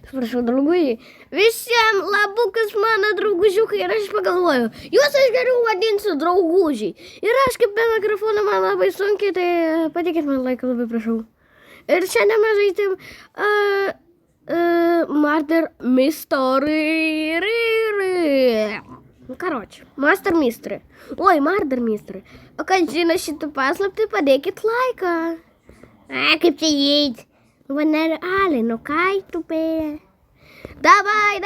Prašau, draugai, visiems labukas mano draugužiukai ir aš pagalvoju, juos aš geriau vadinsiu draugužiai. Ir aš kaip be mikrofono man labai sunkiai, tai patikėt man laiką, labai prašau. Ir šiandien mes žaisim Murder Mystery. Короче, Master Mystery. Oi, Murder Mystery. O kad žino šitą paslaptį, padėkit laiką. Kaip čia įeit? Va nerealiai, nu ką tu pė? Davai!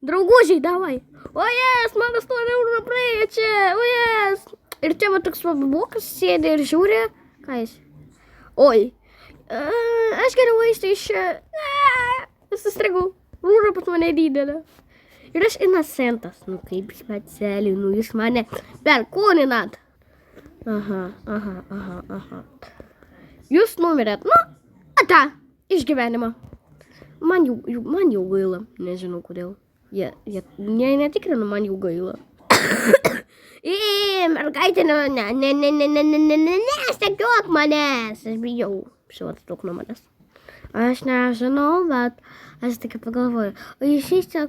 Draugužiai, davai. O jes, man 8 eurų praėjo čia, o jes. Ir čia va toks babukas sėdė ir žiūri. Ką jis? Oi. Aš geriau eisiu iš čia. Sustrigau. Rūra pas mane didelė. Ir aš inocentas. Nu kaip specialiai, nu jūs mane perkūninat. Aha. Jūs numirėt. Nu, ata, iš gyvenimo. Man jau gaila. Nežinau kodėl. Jie netikrina, man jau gaila. Mergaitė, nesekiok manęs. Aš bijau. Atstok nuo manęs. Aš nežinau, bet aš tik pagalvoju. O išeisiu,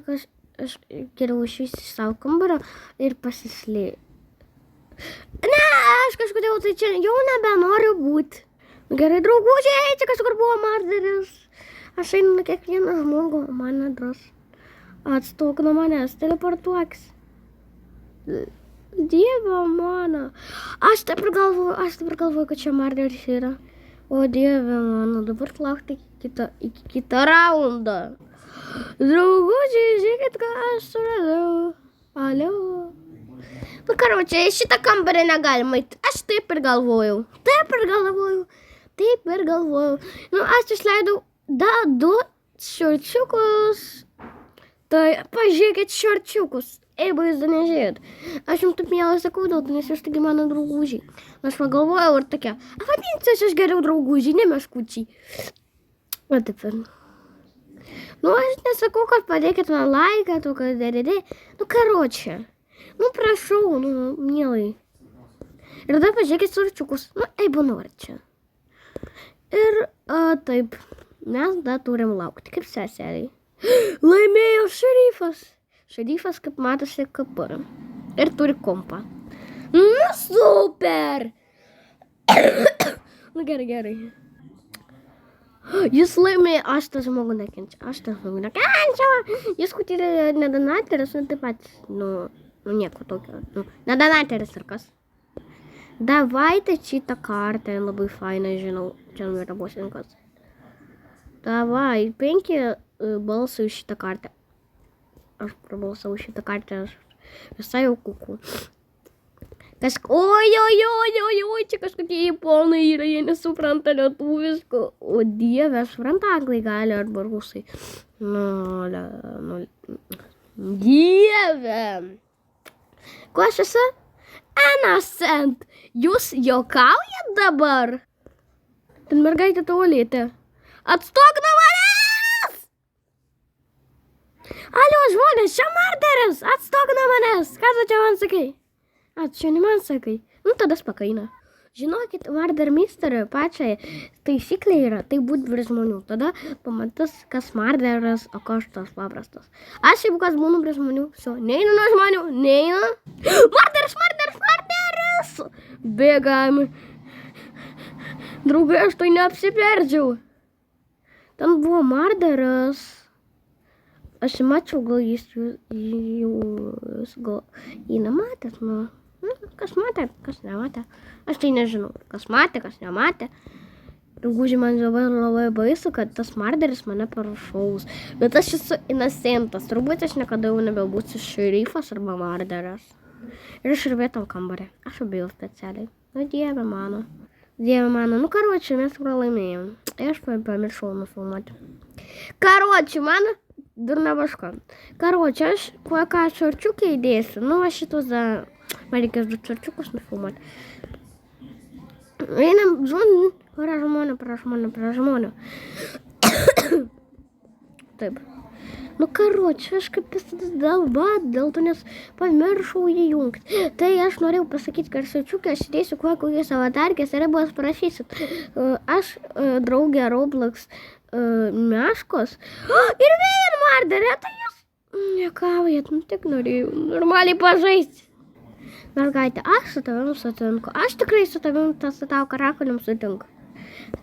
aš geriau išeisiu iš savo kambario ir pasislėpti. Ne, aš kažkodėl tai čia jau nebenoriu būti. Gerai, draugužiai, čia kažkur buvo murderis. Aš einu kiekvieną žmogų, man nedras. Atstok nuo manęs, teleportuokis. Dieve mano. Aš taip ir galvoju, kad čia murderis yra. O dieve mano, dabar laukti iki kitą raundą. Draugužiai, žiūrėkit, ką aš suradau. Alio. Nu, karočią, šitą kambarį negalima eiti. Aš taip ir galvojau. Nu, aš išleidau 2 šorčiukus. Tai pažiūrėkit šorčiukus. Jeigu jūs dar nežiūrėt. Aš jums taip mielai sakau dėl to, nes jūs taigi mano draugužiai. Aš pagalvojau ir tokia, vadinsiu aš geriau draugužiai, ne meškučiai. O taip ir. Nu, aš nesakau, kad padėkit man laiką, tu kad dėdėdė. Nu, karočią. Nu, prašau, nu, mielai. Ir dar pažiūrėkit šorčiukus. Nu, jeigu norit čia. Ir taip, mes dar turim laukti, kaip seseliai. Laimėjo šerifas. Šerifas, kaip matosi, kapar. Ir turi kompą. Nu, super! Nu, gerai. Jis laimėjo, aš tą žmogų nekenčiu. Jis kutyrė nedonatelis, nu, taip pat, nu, nieko tokio. Nu, nedonatelis ir kas. Давайте šitą kartą, labai fainai, žinau, čia yra bosinkas. Davai, 5 balsai už šitą kartą. Aš prabalsau šitą kartą, aš visai jau kuku. Oi, čia kažkokie japonai yra, jie nesupranta lietuviško. O dieve, aš supranta anglai gali arba rusai. Dieve. Kuo aš esu? Innocent. Jūs juokaujat dabar? Ten mergaitė tualetė. Atstok nuo manęs! Alio, žmonės, čia murderis! Atstok nuo manęs! Ką tu čia man sakai? Čia ne man sakai. Nu, tada spakaina. Žinokit, Murder Mystery pačiai taisyklė yra, tai būt virš žmonių. Tada pamatys, kas murderas, o kas tas paprastas. Aš jeigu kas būnu prie žmonių, neinu nuo žmonių, neinu. Murderis! Bėgam. Draugai, aš tai neapsiperdžiau. Ten buvo murderas. Aš mačiau, gal jis gal jį nematęs, nu. Kas matė, kas nematė. Aš tai nežinau, kas matė, kas nematė. Draugužiai, man labai baisu, kad tas murderis mane parašaus. Bet aš esu inocentas. Turbūt aš niekada jau nebebūsiu šerifas arba murderas. Ir aš ir vietam kambarį. Aš bijau specialiai. Nu, dieve mano. Nu, karočiui, mes pralaimėjom. Aš pamiršau nufilmuoti. Karočiui, man durna vaška. Karočiui, aš ką šorčiukai įdėsiu. Nu, aš šitus man reikės 2 šorčiukus nufilmuoti. Einam, prie žmonių. Taip. Nu, karoči, aš kaip dėl to, nes pamiršau įjungti. Tai aš norėjau pasakyti, kad sučiukai, aš įdėsiu kokias avatarkės ir bus parašysit. Aš draugė Roblox meškos. Ir vien marderė, tai jūs nekaujat, nu tik norėjau normaliai pažaisti. Mergaitė, aš su tavim sutinku. Aš tikrai su tavim tas tau karakuliam sutinku.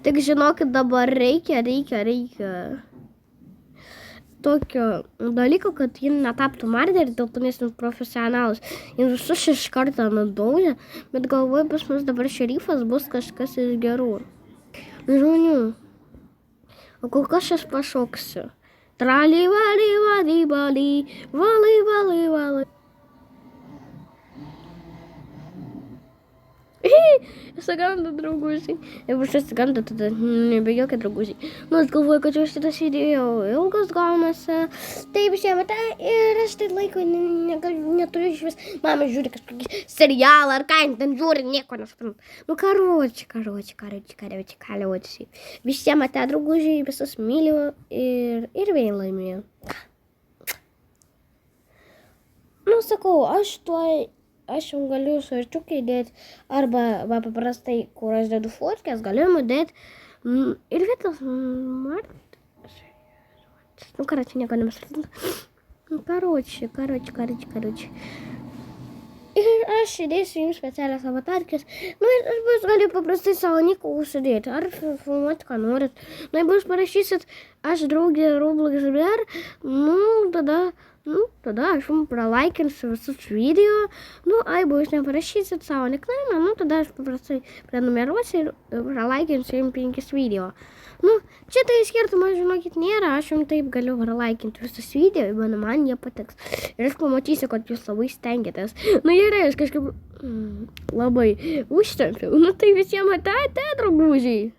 Tik žinokit, dabar reikia tokio dalyko, kad jin netaptų marderį, dėl to nes profesionalus. Jin visus iš karto nudaužė, bet galvoju, pas mus dabar šerifas bus kažkas iš gerų žmonių. O kol kas aš pašoksiu. Trali, vali, vali, vali, vali, vali, vali. Išsigando draugužiai. Jeigu aš išsigando, tada nebejokia draugužiai. Nu, aš galvoju, kad jau šitas video ilgas gaunasi. Taip, šiemet ir aš tai laiko neturiu iš vis. Mama žiūri kažkokį serialą ar ką, ten žiūri, nieko nesuprantu. Nu, karoči. Visiems ate draugužiai, visus myliu ir vėl laimėjau. Nu, sakau, aš jau galiu šorčiukai dėti, arba paprastai, kur aš dedu fotkės, galiu dėti ir vietos nu, karoči, nieko nemesuprantu. Nu, karoči. Ir aš įdėsiu jums specialias avatarkės. Nu, ir aš bus galiu paprastai savo niką užsidėti, ar filmuoti, ką norit. Nu, jeigu jūs parašysit, aš draugė Roblox BR, tada aš jums pralaikinsiu visus video. Nu, jeigu jūs neparašysit savo nickname, tada aš paprastai prenumeruosiu ir pralaikinsiu jums 5 video. Nu, čia tai skirtumo, žinokit, nėra. Aš jums taip galiu pralaikinti visus video, jeigu man jie patiks. Ir aš pamatysiu, kad jūs labai stengiatės. Nu, gerai, aš kažkaip labai užtempiau. Nu, tai visiems ate, draugužiai.